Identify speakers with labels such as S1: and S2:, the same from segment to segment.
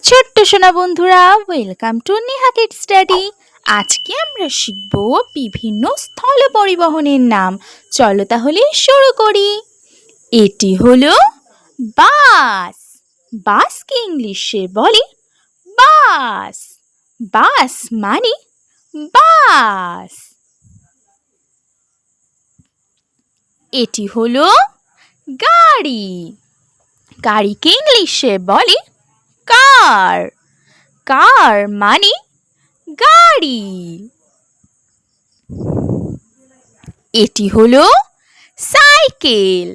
S1: ছোট্ট সোনা বন্ধুরা, welcome to Neha kids study. আজকে আমরা শিখব বিভিন্ন স্থল পরিবহনের নাম। চলো তাহলে শুরু করি। এটি হলো বাস। বাসকে ইংলিশে বলে বাস। বাস মানে বাস। এটি হলো গাড়ি। গাড়িকে ইংলিশে বলে কার। কার মানে গাড়ি। এটি হলো সাইকেল।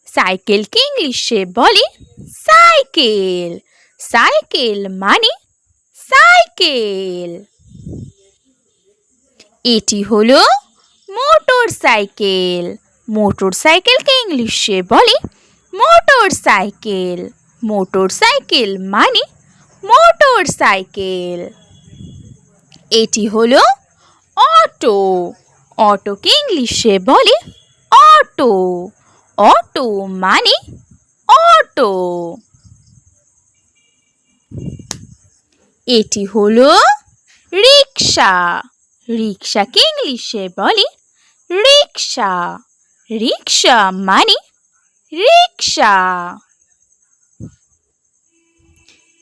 S1: সাইকেলকে ইংলিশে বলে সাইকেল। সাইকেল মানে সাইকেল। এটি হলো মোটর সাইকেল। মোটর সাইকেলকে ইংলিশে বলে মোটর সাইকেল। মোটর সাইকেল মানে মোটর সাইকেল। এটি হলো অটো। অটোকে ইংলিশে বলে অটো। অটো মানে অটো। এটি হলো রিক্সা। রিক্সাকে ইংলিশে বলে রিক্সা। রিক্সা মানে রিক্সা।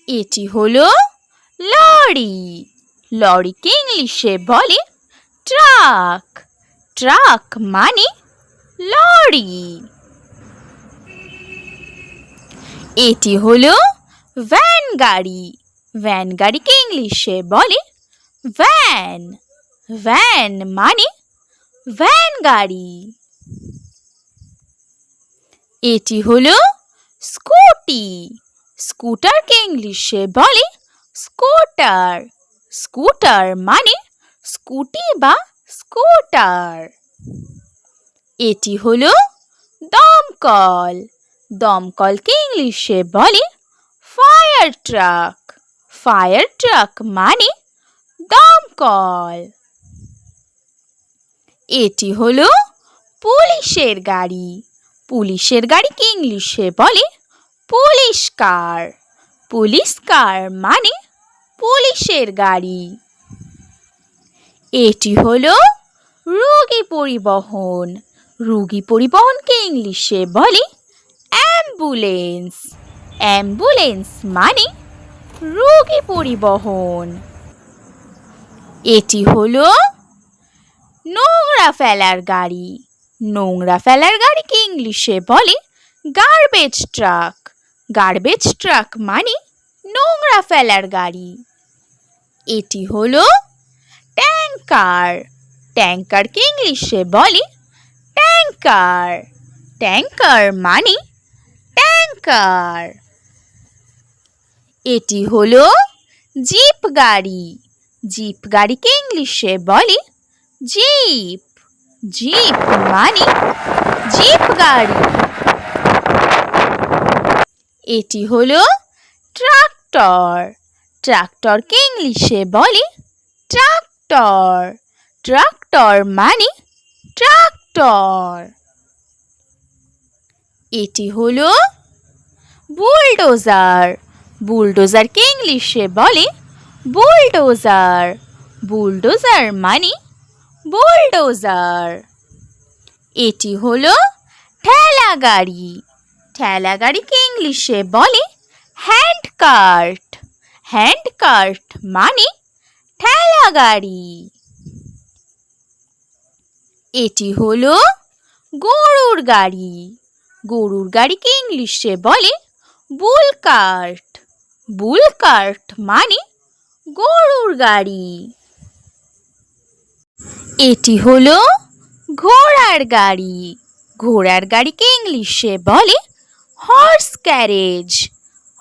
S1: এটি হলো লরি। লরিকে ইংলিশে বলে ট্রাক। ট্রাক মানে লরি। এটি হলো ভ্যান গাড়ি। ভ্যান গাড়িকে ইংলিশে বলে ভ্যান। ভ্যান মানে ভ্যান গাড়ি। এটি হলো স্কুটি। স্কুটারকে ইংলিশে বলে স্কুটার। স্কুটার মানে স্কুটি বা স্কুটার। এটি হলো দমকল। দমকলকে ইংলিশে বলে ফায়ার ট্রাক। ফায়ার ট্রাক মানে দমকল। এটি হলো পুলিশের গাড়ি। পুলিশের গাড়িকে ইংলিশে বলে পুলিশ কার। পুলিশ কার মানে পুলিশের গাড়ি। এটি হলো রোগী পরিবহন। রোগী পরিবহনকে ইংলিশে বলে অ্যাম্বুলেন্স। অ্যাম্বুলেন্স মানে রোগী পরিবহন। এটি হলো নোংরা ফেলার গাড়ি। নোংরা ফেলার গাড়িকে ইংলিশে বলে গার্বেজ ট্রাক। গার্বেজ ট্রাক মানে নোংরা ফেলার গাড়ি। এটি হলো ট্যাঙ্কার। ট্যাঙ্কারকে ইংলিশে বলে ট্যাঙ্কার। ট্যাঙ্কার মানে ট্যাঙ্কার। এটি হলো জিপ গাড়ি। জিপ গাড়িকে ইংলিশে বলে জিপ। জিপ মানে জিপ গাড়ি। এটি হলো ট্রাক্টর। ট্রাক্টরকে ইংলিশে বলে ট্রাক্টর। ট্রাক্টর মানে ট্রাক্টর। এটি হলো বুলডোজার। বুলডোজারকে ইংলিশে বলে বুলডোজার। বুলডোজার মানে বুলডোজার। এটি হলো ঠেলা গাড়ি। ঠেলা গাড়িকে ইংলিশে বলে হ্যান্ড কার্ট। হ্যান্ড কার্ট মানে ঠেলা গাড়ি। এটি হলো গরুর গাড়ি। গরুর গাড়িকে ইংলিশে বলে বুল কার্ট। বুল কার্ট মানে গরুর গাড়ি। এটি হলো ঘোড়ার গাড়ি। ঘোড়ার গাড়িকে ইংলিশে বলে হর্স ক্যারেজ।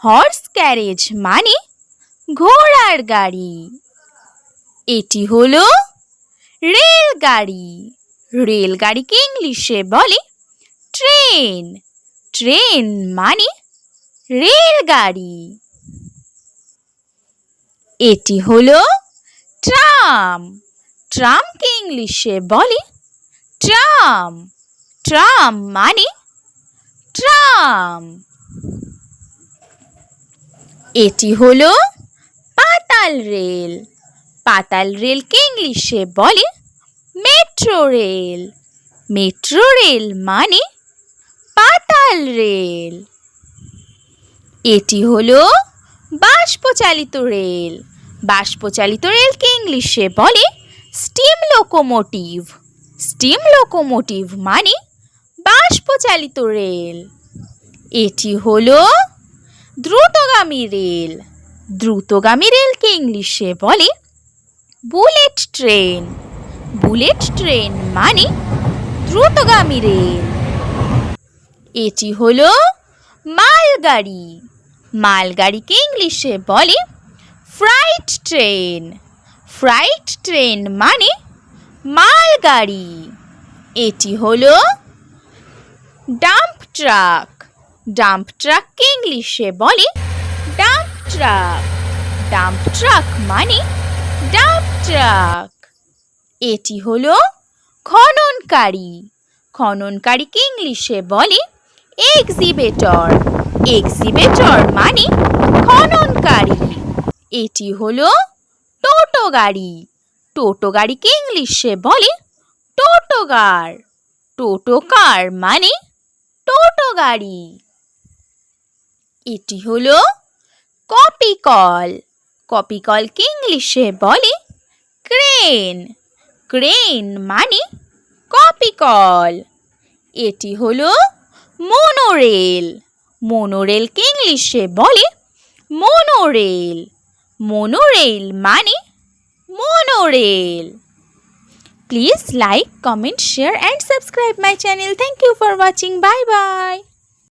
S1: হর্স ক্যারেজ মানে ঘোড়ার গাড়ি। এটি হলো রেলগাড়ি। রেলগাড়িকে ইংলিশে বলে ট্রেন। ট্রেন মানে রেলগাড়ি। এটি হলো ট্রাম। ট্রামকে ইংলিশে বলে ট্রাম। ট্রাম মানে ট্রাম। এটি হলো পাতাল রেল। পাতাল রেলকে ইংলিশে বলে মেট্রো রেল। মেট্রো রেল মানে পাতাল রেল। এটি হলো বাষ্পচালিত রেল। বাষ্পচালিত রেলকে ইংলিশে বলে স্টিম লোকোমোটিভ। স্টিম লোকোমোটিভ মানে বাষ্পচালিত রেল। এটি হলো দ্রুতগামী রেল। দ্রুতগামী রেলকে ইংলিশে বলে বুলেট ট্রেন। বুলেট ট্রেন মানে দ্রুতগামী রেল। এটি হলো মালগাড়ি। মালগাড়িকে ইংলিশে বলে ফ্রাইট ট্রেন। ফ্রাইট ট্রেন মানে মালগাড়ি। এটি হলো ডাম্প ট্রাক। ডাম্প ট্রাককে ইংলিশে বলে ডাম্প ট্রাক। ডাম্প ট্রাক মানে ডাম্প ট্রাক। এটি হলো খননকারী। খননকারীকে ইংলিশে বলে এক্সিবিটর। এক্সিবিটর মানে খননকারী। এটি হলো টোটো গাড়ি। টোটো গাড়িকে ইংলিশে বলে টোটো কার। টোটো কার মানে টোটো গাড়ি। এটি হলো কপি কল। কপি কলকে ইংলিশে বলে ক্রেন। ক্রেন মানে কপি কল। এটি হলো মোনোরেল। মোনোরেলকে ইংলিশে বলে মোনোরেল। মোনোরেল মানে monorail. Please like, comment, share and subscribe my channel. Thank you for watching. Bye bye.